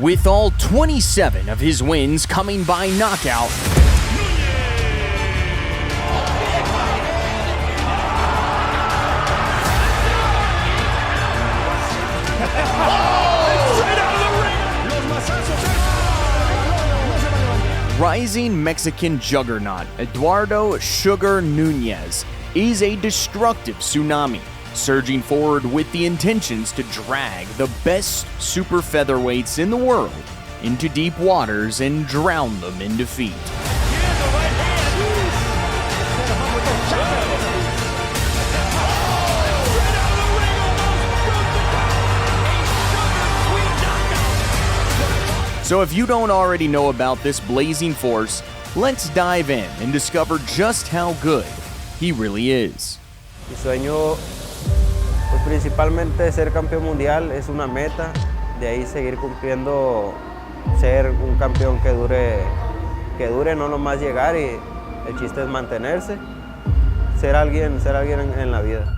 with all 27 of his wins coming by knockout. Rising Mexican juggernaut Eduardo Sugar Nunez is a destructive tsunami, surging forward with the intentions to drag the best super featherweights in the world into deep waters and drown them in defeat. So if you don't already know about this blazing force, let's dive in and discover just how good he really is. Mi sueño, pues principalmente ser campeón mundial es una meta, de ahí seguir cumpliendo, ser un campeón que dure, no nomás llegar, y el chiste es mantenerse, ser alguien en la vida.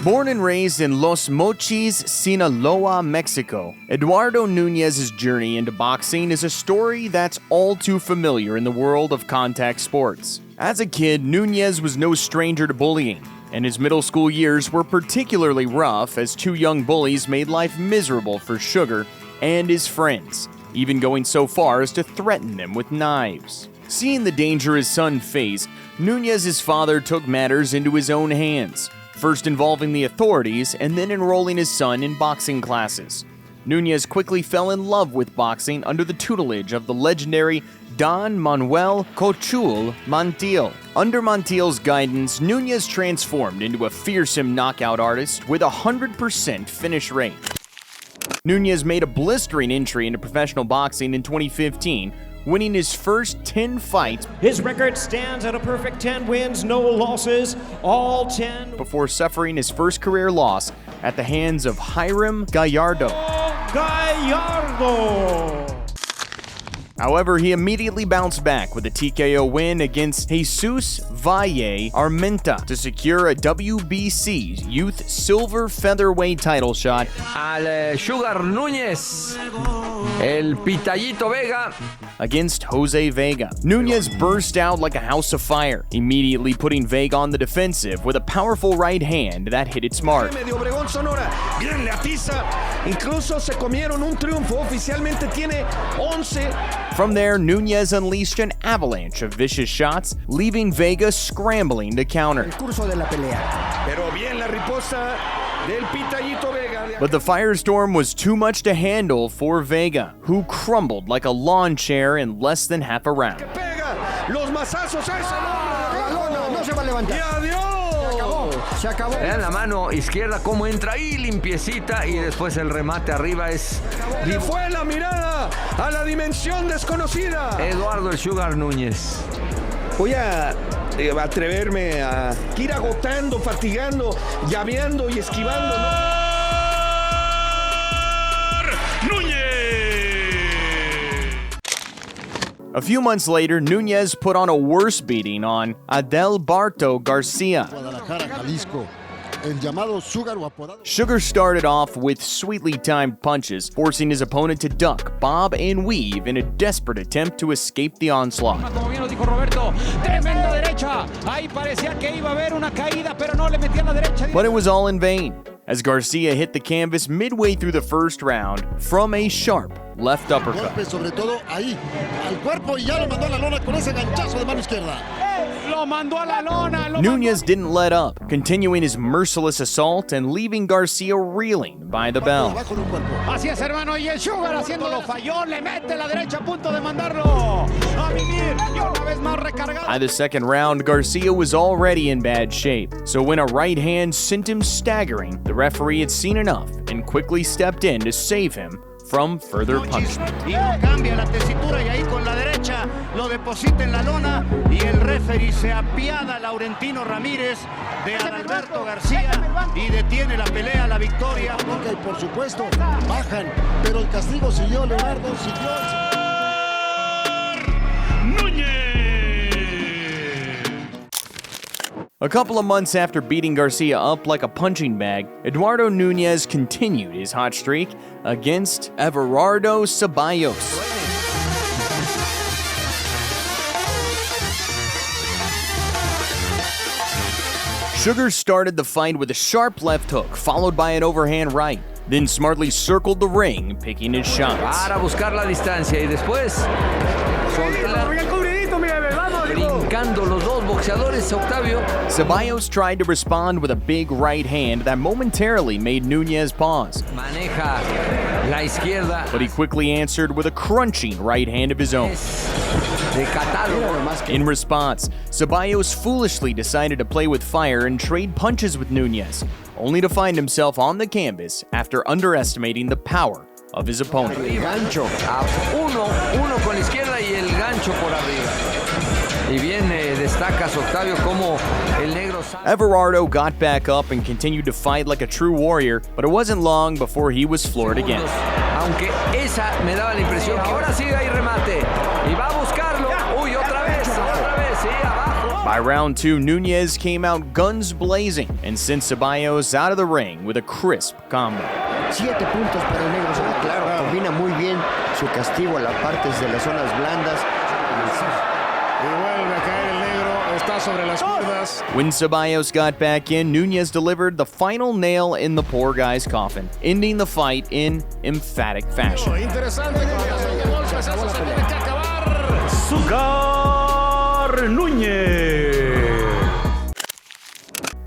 Born and raised in Los Mochis, Sinaloa, Mexico, Eduardo Nunez's journey into boxing is a story that's all too familiar in the world of contact sports. As a kid, Nunez was no stranger to bullying, and his middle school years were particularly rough as two young bullies made life miserable for Sugar and his friends, even going so far as to threaten them with knives. Seeing the danger his son faced, Nunez's father took matters into his own hands, first involving the authorities and then enrolling his son in boxing classes. Nunez quickly fell in love with boxing under the tutelage of the legendary Don Manuel Cochul Montiel. Under Montiel's guidance, Nunez transformed into a fearsome knockout artist with a 100% finish rate. Nunez made a blistering entry into professional boxing in 2015, winning his first 10 fights. His record stands at a perfect 10 wins, no losses, all 10. Before suffering his first career loss at the hands of Hiram Gallardo. However, he immediately bounced back with a TKO win against Jesus Valle Armenta to secure a WBC Youth Silver Featherweight title shot. Al Sugar Nunez, el Pitallito Vega, against Jose Vega. Nunez burst out like a house of fire, immediately putting Vega on the defensive with a powerful right hand that hit its mark. From there, Nunez unleashed an avalanche of vicious shots, leaving Vega scrambling to counter. But the firestorm was too much to handle for Vega, who crumbled like a lawn chair in less than half a round. Vean la mano izquierda cómo entra ahí limpiecita, y después el remate arriba es... Le fue la mirada a la dimensión desconocida. Eduardo el Sugar Núñez. Voy a atreverme a ir agotando, fatigando, llaveando y esquivando, ¿no? A few months later, Nunez put on a worse beating on Adalberto Garcia. Sugar started off with sweetly timed punches, forcing his opponent to duck, bob, and weave in a desperate attempt to escape the onslaught. But it was all in vain, as Garcia hit the canvas midway through the first round from a sharp left uppercut. Nunez didn't let up, continuing his merciless assault and leaving Garcia reeling by the bell. By the second round, Garcia was already in bad shape, so when a right hand sent him staggering, the referee had seen enough and quickly stepped in to save him from further punishment. Cambia la tesitura y ahí con la derecha lo deposita en la lona y el referee se apiada Laurentino Ramírez de Adalberto García y detiene la pelea, la victoria. Y por supuesto bajan, pero el castigo siguió, Leonardo siguió. A couple of months after beating Garcia up like a punching bag, Eduardo Nunez continued his hot streak against Eduardo Ceballos. Sugar started the fight with a sharp left hook, followed by an overhand right, then smartly circled the ring, picking his shots. Para buscar la distancia y después brincando los dos boxeadores, Octavio. Ceballos tried to respond with a big right hand that momentarily made Nunez pause. Maneja la izquierda. But he quickly answered with a crunching right hand of his own. De catálogo. In response, Ceballos foolishly decided to play with fire and trade punches with Nunez, only to find himself on the canvas after underestimating the power of his opponent. Gancho. Uno con la izquierda y el gancho por arriba. Y bien destacas, Octavio, como el negro. Everardo got back up and continued to fight like a true warrior, but it wasn't long before he was floored again. Aunque esa me daba la impresión que ahora sí hay remate. Y va a buscarlo. Uy, otra vez, sí, abajo. By round 2, Nunez came out guns blazing and sent Ceballos out of the ring with a crisp combo. 7 puntos para el negro. Claro, combina muy bien su castigo a las partes de las zonas blandas. Y vuelve a caer el negro, está sobre las cuerdas. When Ceballos got back in, Nunez delivered the final nail in the poor guy's coffin, ending the fight in emphatic fashion. Interesante que de golpes, eso se tiene que acabar. Sugar Nunez.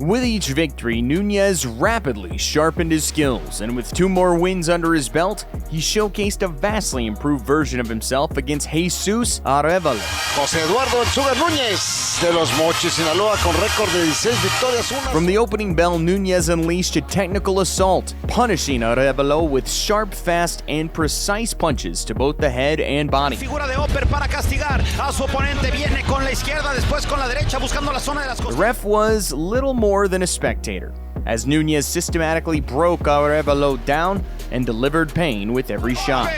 With each victory, Nunez rapidly sharpened his skills, and with 2 more wins under his belt, he showcased a vastly improved version of himself against Jesus Arevalo. José Eduardo Sugar Nunez de los Mochis, Sinaloa, con récord de 16 victorias. From the opening bell, Nunez unleashed a technical assault, punishing Arevalo with sharp, fast, and precise punches to both the head and body. Figura de Oper para castigar a su oponente, viene con la izquierda, después con la derecha, buscando la zona de las The costas. ref was little more than a spectator, as Nunez systematically broke Arevalo down and delivered pain with every shot.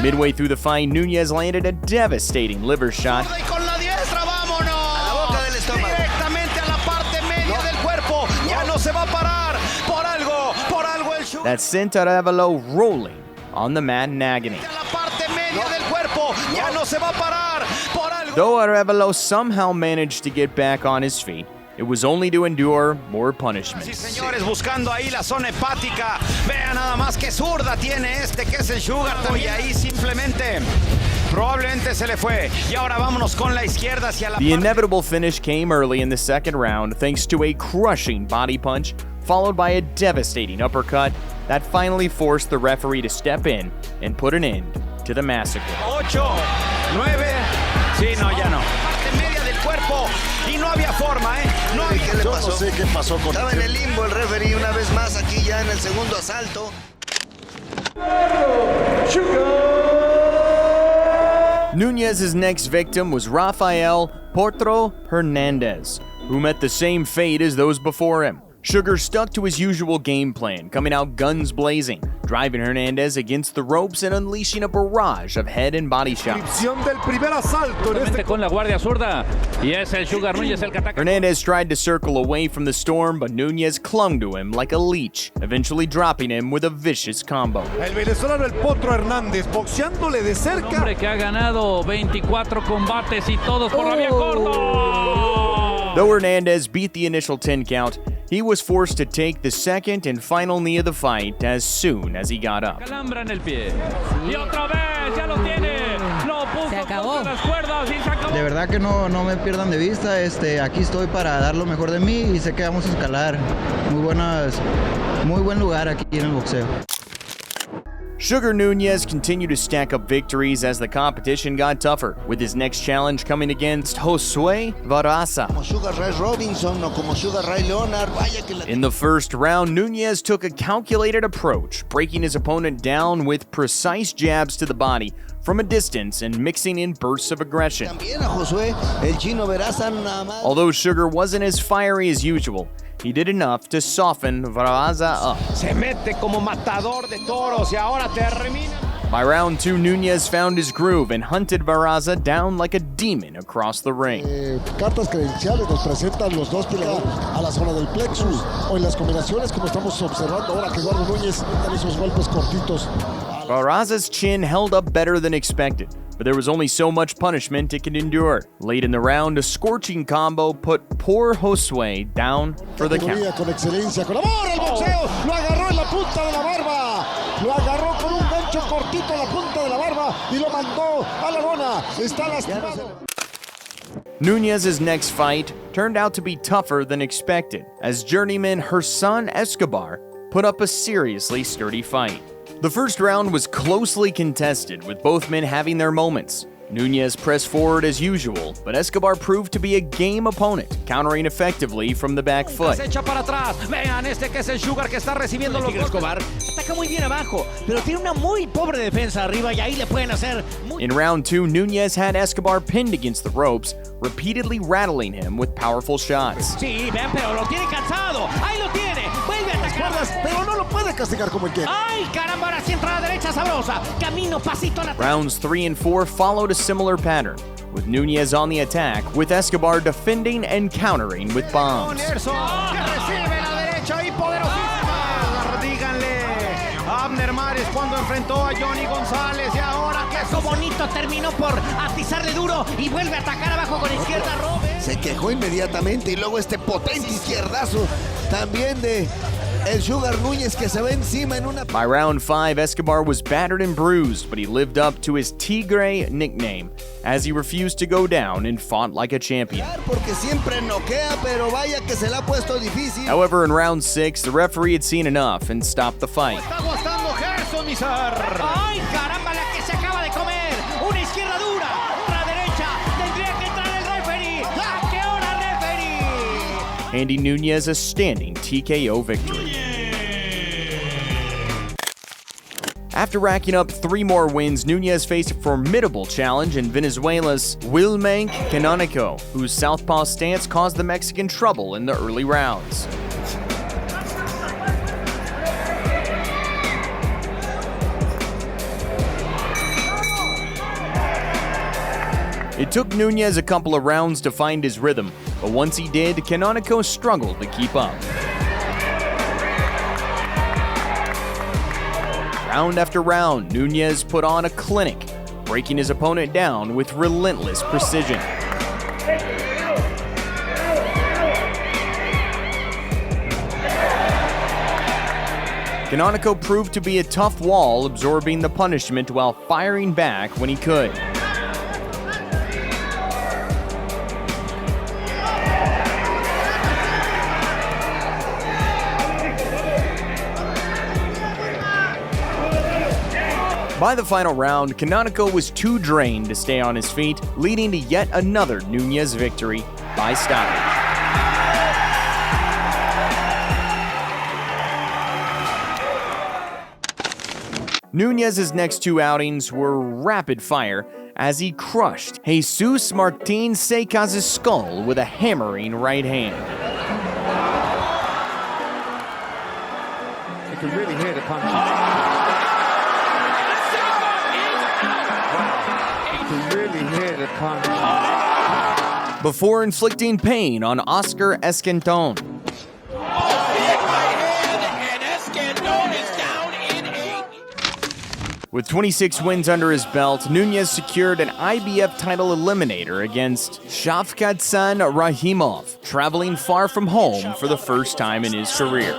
Midway through the fight, Nunez landed a devastating liver shot that sent Arevalo rolling on the mat in agony. Though Arevalo somehow managed to get back on his feet, it was only to endure more punishments. Señores, buscando ahí la zona hepática. Vean nada más que zurda tiene este, que es el Sugar. Y ahí simplemente, probablemente se le fue. Y ahora vámonos con la izquierda hacia la The inevitable finish came early in the second round thanks to a crushing body punch, followed by a devastating uppercut that finally forced the referee to step in and put an end to the massacre. 8, 9. Sí, no, ya no. Parte media del cuerpo y no había forma, No había. ¿Qué le pasó? No sé qué pasó con Estaba en el limbo el referee una vez más aquí ya en el segundo asalto. Nunez's next victim was Rafael Potro Hernandez, who met the same fate as those before him. Sugar stuck to his usual game plan, coming out guns blazing, driving Hernandez against the ropes and unleashing a barrage of head and body shots. Con la guardia zurda, y es el Sugar Nunez el que ataca. Hernandez tried to circle away from the storm, but Nunez clung to him like a leech, eventually dropping him with a vicious combo. El venezolano el Potro Hernández boxeándole de cerca. Hombre que ha ganado 24 combates y todos por la vía corta. Though Hernandez beat the initial 10 count, he was forced to take the second and final knee of the fight as soon as he got up. Calambra en el pie. Y otra vez, ya lo tiene. Lo puso contra las cuerdas y se acabó. De verdad que no me pierdan de vista. Aquí estoy para dar lo mejor de mí y sé que vamos a escalar. Muy buen lugar aquí en el boxeo. Sugar Nunez continued to stack up victories as the competition got tougher, with his next challenge coming against Josué Barraza. In the first round, Nunez took a calculated approach, breaking his opponent down with precise jabs to the body from a distance and mixing in bursts of aggression. Although Sugar wasn't as fiery as usual, he did enough to soften Barraza up. Se mete como matador de toros y ahora termina. By round 2, Nunez found his groove and hunted Barraza down like a demon across the ring. Cartas credenciales nos presentan los dos peleadores a la zona del plexus o en las combinaciones como estamos observando ahora que Eduardo Núñez dan esos golpes cortitos. Barraza's chin held up better than expected, but there was only so much punishment it could endure. Late in the round, a scorching combo put poor Josue down for the count. Con excelencia, con amor el boxeo, lo agarró en la punta de la barba, lo agarró con un gancho cortito en la punta de la barba y lo mandó a la lona. Está lastimado. Nunez's next fight turned out to be tougher than expected, as journeyman Hersan Escobar put up a seriously sturdy fight. The first round was closely contested, with both men having their moments. Nunez pressed forward as usual, but Escobar proved to be a game opponent, countering effectively from the back foot. Se echa para atrás. Vean este que es el Sugar que está recibiendo los golpes. Escobar ataca muy bien abajo, pero tiene una muy pobre defensa arriba y ahí le pueden hacer. In round 2, Nunez had Escobar pinned against the ropes, repeatedly rattling him with powerful shots. Sí, vean, pero lo tiene cansado. Ahí lo tiene. Vuelve a atacar. Pero no lo puede castigar como él quiere. Ay, caramba, ahora sí entra a la derecha sabrosa. Camino, pasito a la... Rounds 3 and 4 followed a similar pattern, with Nunez on the attack, with Escobar defending and countering with bombs. Que recibe la derecha y poderosísima. Díganle a Abner Mares cuando enfrentó a Johnny González y ahora que Eso bonito terminó por atizarle duro y vuelve a atacar abajo con izquierda. Robe. Se quejó inmediatamente y luego este potente izquierdazo también de el Sugar Nunez que se va encima en una... By round 5, Escobar was battered and bruised, but he lived up to his Tigre nickname, as he refused to go down and fought like a champion. Porque siempre noquea, pero vaya que se la ha puesto difícil. However, in round 6, the referee had seen enough and stopped the fight. está gustando Gerson Mizar. Ay, caramba, la que se acaba de comer. Una izquierda dura, otra derecha. Tendría que entrar el referee. ¿A qué hora, referee? Handing Nunez a standing TKO victory. After racking up 3 more wins, Nunez faced a formidable challenge in Venezuela's Wilmank Canonico, whose southpaw stance caused the Mexican trouble in the early rounds. It took Nunez a couple of rounds to find his rhythm, but once he did, Canonico struggled to keep up. Round after round, Nunez put on a clinic, breaking his opponent down with relentless precision. Canonico proved to be a tough wall, absorbing the punishment while firing back when he could. By the final round, Canonico was too drained to stay on his feet, leading to yet another Nunez victory by stoppage. Nunez's next 2 outings were rapid fire as he crushed Jesus Martin Secas' skull with a hammering right hand. You can really hear the punch. Before inflicting pain on Oscar Escanton. With 26 wins under his belt, Nunez secured an IBF title eliminator against Shavkatsan Rahimov, traveling far from home for the first time in his career.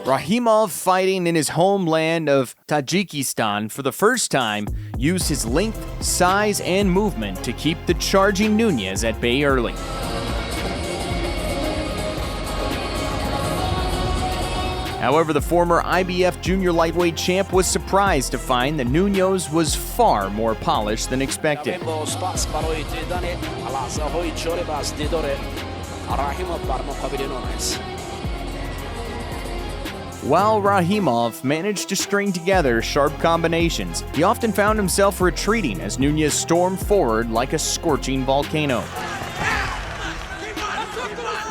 Rahimov, fighting in his homeland of Tajikistan for the first time, used his length, size, and movement to keep the charging Nunez at bay early. However, the former IBF junior lightweight champ was surprised to find that Nunez was far more polished than expected. While Rahimov managed to string together sharp combinations, he often found himself retreating as Nunez stormed forward like a scorching volcano.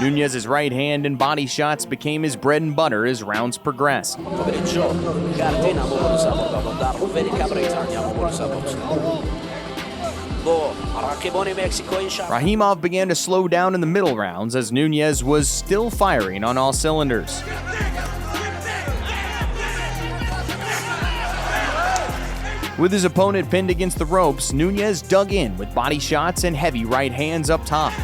Nunez's right hand and body shots became his bread and butter as rounds progressed. Rahimov began to slow down in the middle rounds as Nunez was still firing on all cylinders. With his opponent pinned against the ropes, Nunez dug in with body shots and heavy right hands up top.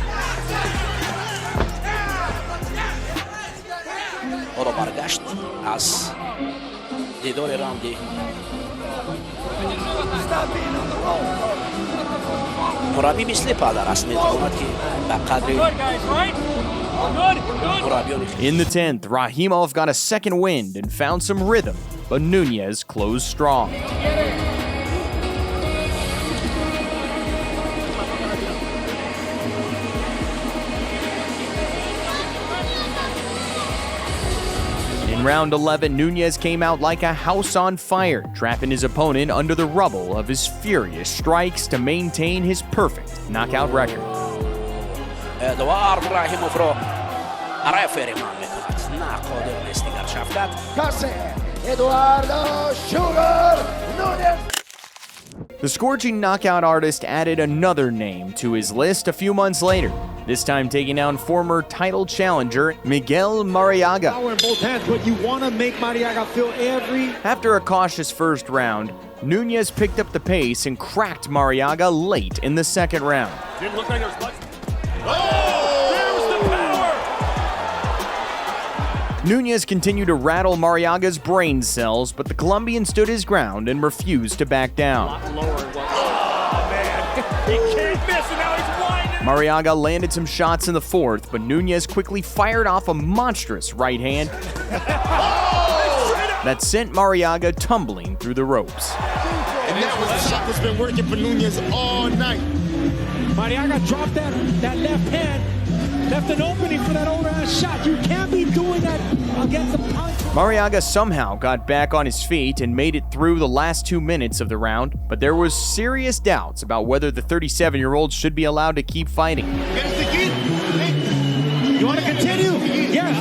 In the 10th, Rahimov got a second wind and found some rhythm, but Nunez closed strong. In round 11, Nunez came out like a house on fire, trapping his opponent under the rubble of his furious strikes to maintain his perfect knockout record. Eduardo Sugar Nunez. The scorching knockout artist added another name to his list a few months later, this time taking down former title challenger Miguel Marriaga. Power in both hands, but you want to make Marriaga feel every... After a cautious first round, Nunez picked up the pace and cracked Marriaga late in the second round. Didn't look like it was much. Oh! There's the power! Nunez continued to rattle Marriaga's brain cells, but the Colombian stood his ground and refused to back down. Oh, man. He can't miss, and now he's winding. Marriaga landed some shots in the fourth, but Nunez quickly fired off a monstrous right hand that sent Marriaga tumbling through the ropes. And that was the shot that's been working for Nunez all night. Marriaga dropped that left hand, left an opening for that overhand shot. You can't be doing that against a punch. Marriaga somehow got back on his feet and made it through the last 2 minutes of the round, but there was serious doubts about whether the 37-year-old should be allowed to keep fighting. You want to continue? Yes.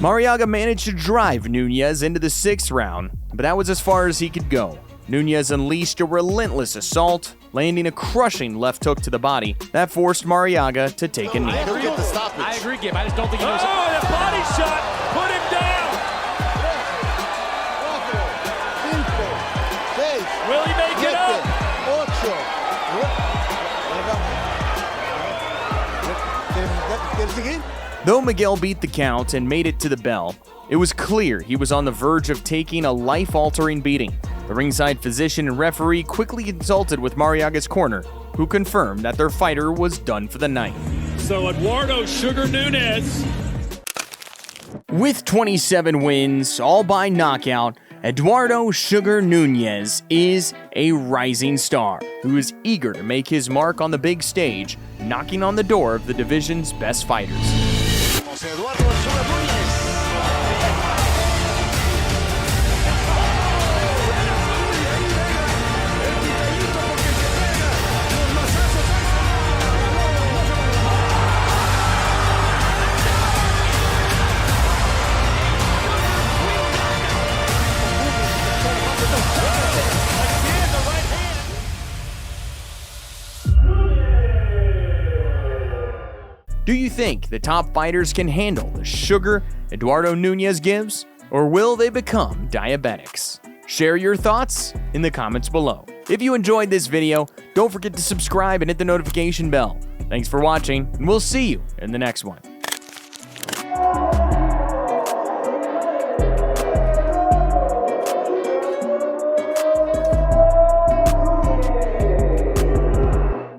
Marriaga managed to drive Nunez into the 6th round, but that was as far as he could go. Nunez unleashed a relentless assault, landing a crushing left hook to the body that forced Marriaga to take a knee. I agree, Gib. I just don't think he knows. Oh, the body shot! Put him down! Will he make it up? Though Miguel beat the count and made it to the bell, it was clear he was on the verge of taking a life-altering beating. The ringside physician and referee quickly consulted with Marriaga's corner, who confirmed that their fighter was done for the night. So Eduardo Sugar Nunez. With 27 wins, all by knockout, Eduardo Sugar Nunez is a rising star who is eager to make his mark on the big stage, knocking on the door of the division's best fighters. Eduardo Sugar Nunez. Do you think the top fighters can handle the sugar Eduardo Nunez gives? Or will they become diabetics? Share your thoughts in the comments below. If you enjoyed this video, don't forget to subscribe and hit the notification bell. Thanks for watching, and we'll see you in the next one.